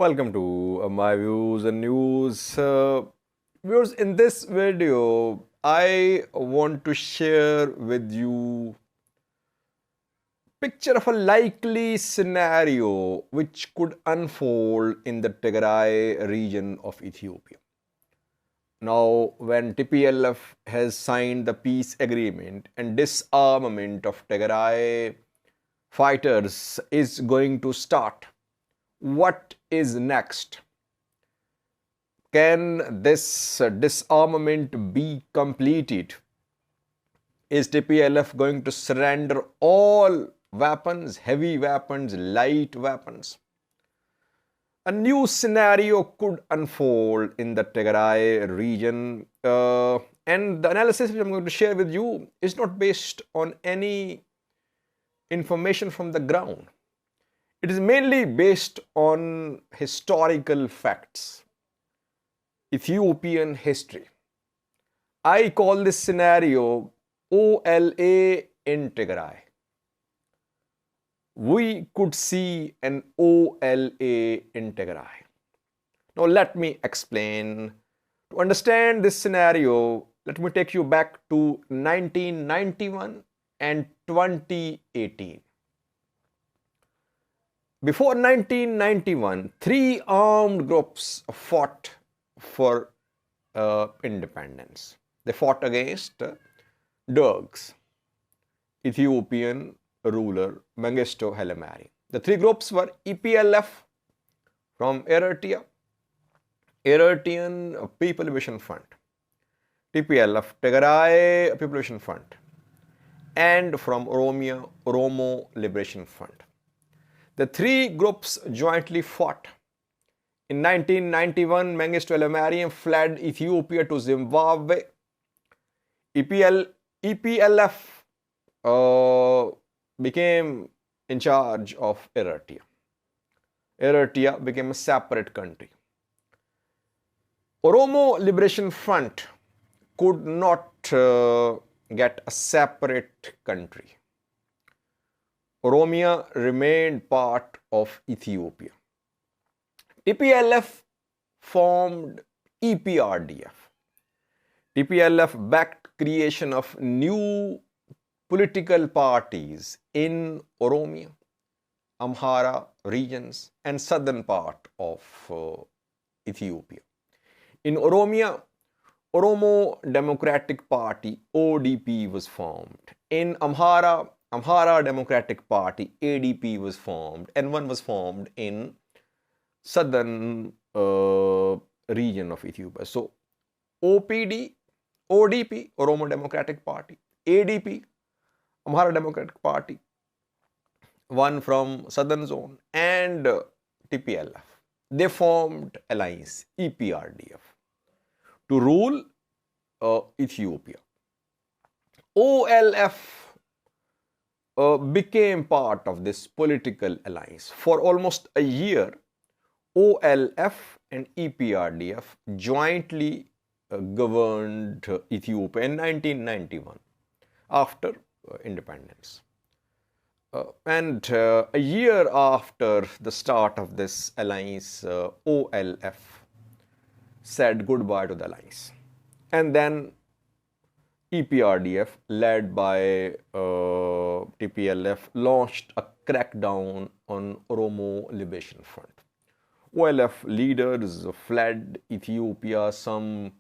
Welcome to my views and news. Viewers, in this video, I want to share with you picture of a likely scenario which could unfold in the Tigray region of Ethiopia. Now, when TPLF has signed the peace agreement and disarmament of Tigray fighters is going to start, what is next? Can this disarmament be completed? Is TPLF going to surrender all weapons, heavy weapons, light weapons? A new scenario could unfold in the Tigray region, and the analysis which I'm going to share with you is not based on any information from the ground. It is mainly based on historical facts, Ethiopian history. I call this scenario OLA in Tigray. We could see an OLA in Tigray. Now let me explain. To understand this scenario, let me take you back to 1991 and 2018. Before 1991, three armed groups fought for independence. They fought against Dergs, Ethiopian ruler Mengistu Haile Mariam. The three groups were EPLF from Eritrea, Eritrean People Liberation Front, TPLF, Tigray People Liberation Front, and from Oromo Liberation Front. The three groups jointly fought. In 1991, Mengistu Haile Mariam fled Ethiopia to Zimbabwe. EPLF became in charge of Eritrea. Eritrea became a separate country. Oromo Liberation Front could not get a separate country. Oromia remained part of Ethiopia. TPLF formed EPRDF. TPLF backed creation of new political parties in Oromia, Amhara regions and southern part of Ethiopia. In Oromia, Oromo Democratic Party ODP was formed. In Amhara Democratic Party ADP was formed, and one was formed in southern region of Ethiopia. So OPD, ODP, Oromo Democratic Party, ADP, Amhara Democratic Party, one from southern zone, and TPLF. They formed alliance EPRDF to rule Ethiopia. OLF became part of this political alliance. For almost a year, OLF and EPRDF jointly governed Ethiopia in 1991 after independence. And a year after the start of this alliance, OLF said goodbye to the alliance. And then EPRDF, led by TPLF, launched a crackdown on Oromo Liberation Front. OLF leaders fled Ethiopia, some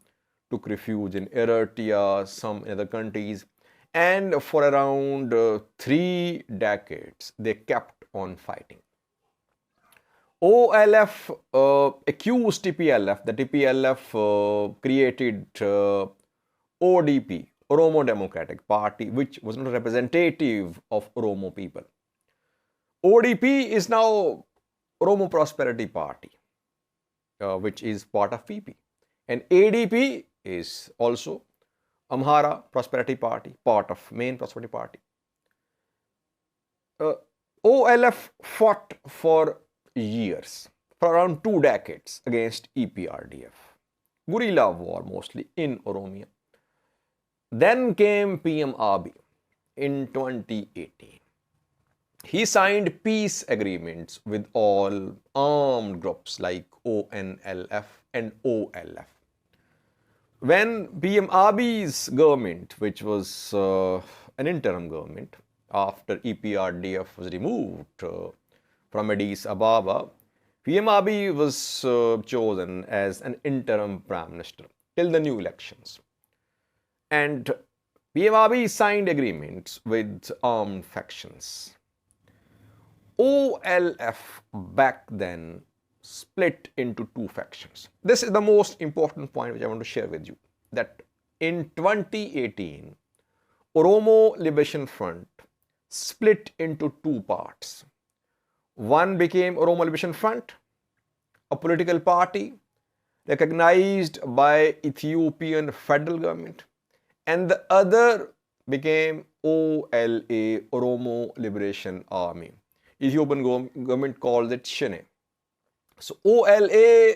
took refuge in Eritrea, some in other countries, and for around 3 decades, they kept on fighting. OLF accused TPLF, the TPLF created ODP, Oromo Democratic Party, which was not representative of Oromo people. ODP is now Oromo Prosperity Party, which is part of PP. And ADP is also Amhara Prosperity Party, part of main Prosperity Party. OLF fought for years, for around 2 decades against EPRDF. Guerrilla war mostly in Oromia. Then came PM Abiy in 2018. He signed peace agreements with all armed groups like ONLF and OLF. When PM Abiy's government, which was an interim government after EPRDF was removed from Addis Ababa, PM Abiy was chosen as an interim prime minister till the new elections. And PM Abiy signed agreements with armed factions. OLF back then split into two factions. This is the most important point which I want to share with you, that in 2018, Oromo Liberation Front split into two parts. One became Oromo Liberation Front, a political party recognized by Ethiopian federal government, and the other became OLA, Oromo Liberation Army. Ethiopian government calls it Shine. So OLA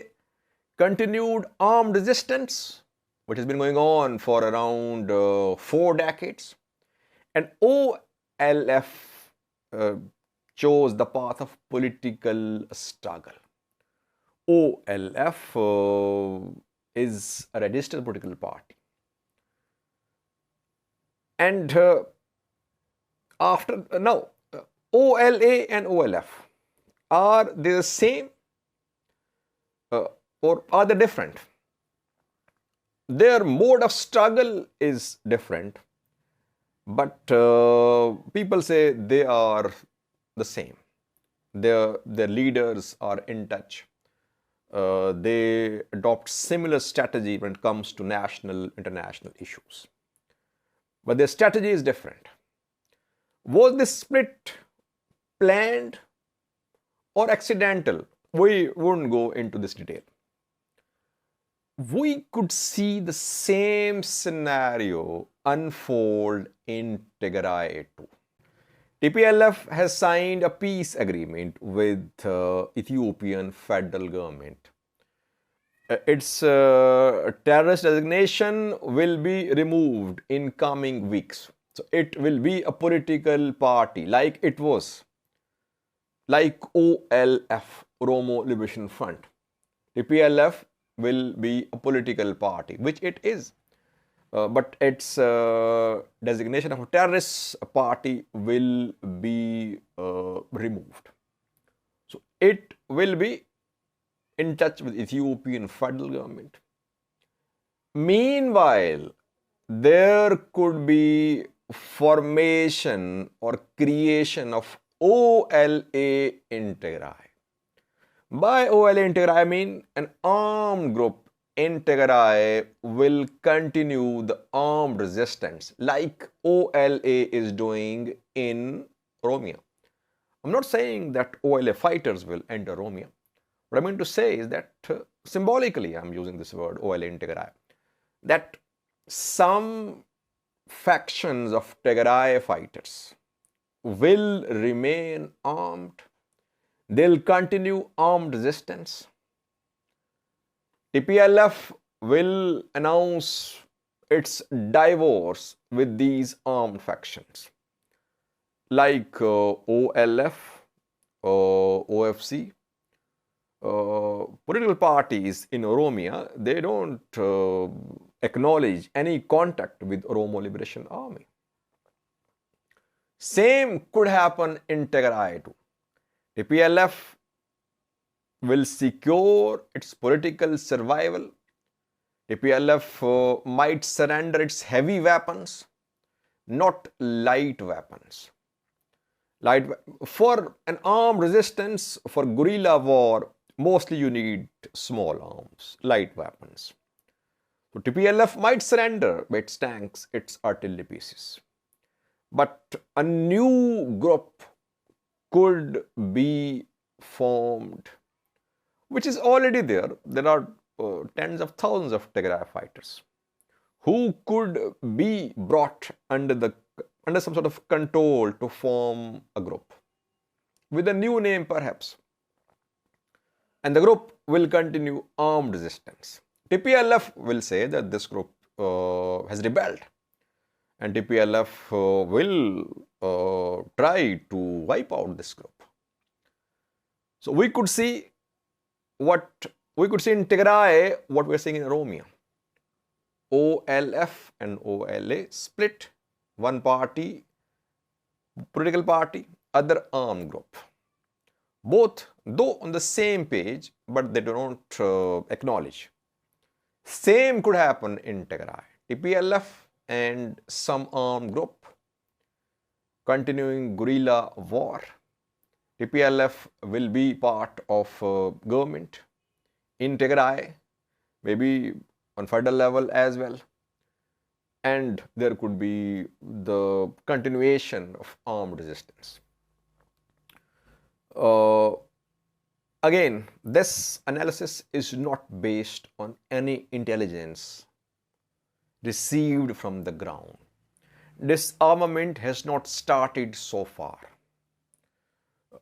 continued armed resistance, which has been going on for around 4 decades, and OLF chose the path of political struggle. OLF is a registered political party, and after now OLA and OLF, are they the same or are they different? Their mode of struggle is different, but people say they are the same. Their leaders are in touch. They adopt similar strategy when it comes to national, international issues. But their strategy is different. Was this split planned or accidental? We wouldn't go into this detail. We could see the same scenario unfold in Tigray too. TPLF has signed a peace agreement with Ethiopian federal government. Its terrorist designation will be removed in coming weeks. So it will be a political party like it was, like OLF, Oromo Liberation Front. TPLF will be a political party, which it is. But its designation of a terrorist party will be removed. So it will be in touch with Ethiopian federal government. Meanwhile, there could be formation or creation of OLA in Tigray. By OLA in Tigray, I mean an armed group in Tigray will continue the armed resistance like OLA is doing in Oromia. I'm not saying that OLA fighters will enter Oromia. What I mean to say is that symbolically, I'm using this word OLA in Tigray, that some factions of Tigray fighters will remain armed. They'll continue armed resistance. TPLF will announce its divorce with these armed factions like OLF, OFC, political parties in Oromia. They don't acknowledge any contact with Oromo Liberation Army. Same could happen in Tigray too. TPLF will secure its political survival. TPLF might surrender its heavy weapons, not light weapons. For an armed resistance, for guerrilla war, mostly you need small arms, light weapons. So TPLF might surrender its tanks, its artillery pieces. But a new group could be formed, which is already there. There are tens of thousands of Tigray fighters who could be brought under some sort of control to form a group with a new name perhaps. And the group will continue armed resistance. TPLF will say that this group has rebelled and TPLF will try to wipe out this group. So we could see in Tigray what we are seeing in Oromo. OLF and OLA split, one party, political party, other armed group. Both, though on the same page, but they do not acknowledge. Same could happen in Tigray. TPLF and some armed group continuing guerrilla war. TPLF will be part of government in Tigray, maybe on federal level as well. And there could be the continuation of armed resistance. Again, this analysis is not based on any intelligence received from the ground. Disarmament has not started so far.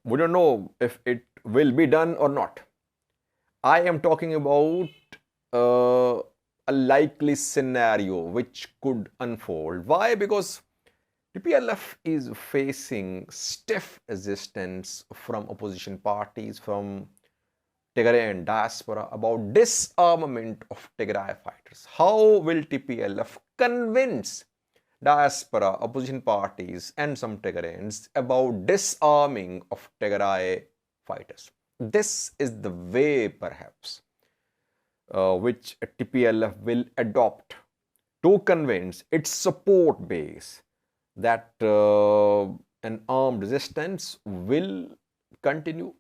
We don't know if it will be done or not. I am talking about a likely scenario which could unfold. Why? Because TPLF is facing stiff resistance from opposition parties, from Tigrayan diaspora about disarmament of Tigray fighters. How will TPLF convince diaspora, opposition parties and some Tigrayans about disarming of Tigray fighters? This is the way perhaps which TPLF will adopt to convince its support base that an armed resistance will continue.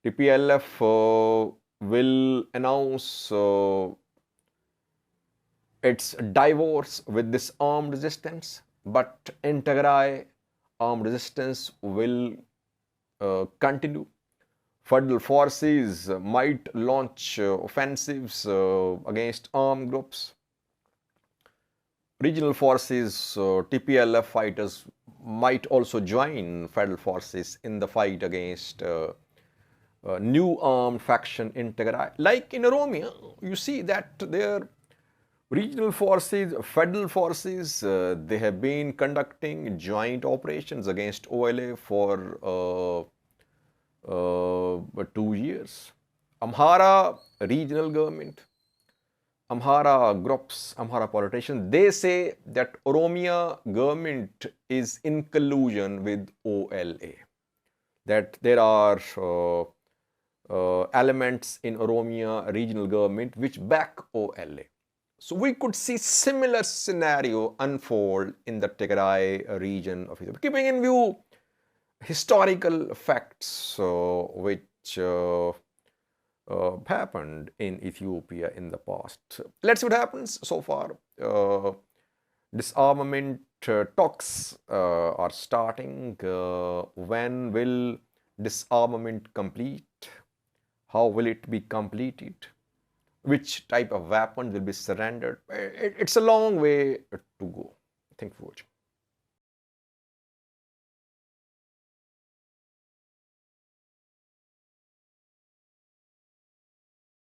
TPLF will announce its divorce with this armed resistance, but in Tigray, armed resistance will continue. Federal forces might launch offensives against armed groups. Regional forces, TPLF fighters might also join federal forces in the fight against new armed faction in Tigray. Like in Oromo, you see that their regional forces, federal forces, they have been conducting joint operations against OLA for 2 years. Amhara regional government, Amhara groups, Amhara politicians, they say that Oromia government is in collusion with OLA, that there are elements in Oromia regional government which back OLA. So we could see similar scenario unfold in the Tigray region of Ethiopia, keeping in view historical facts which happened in Ethiopia in the past. Let's see what happens. So far, disarmament talks are starting. When will disarmament complete? How will it be completed? Which type of weapons will be surrendered? It's a long way to go. Thank you for watching.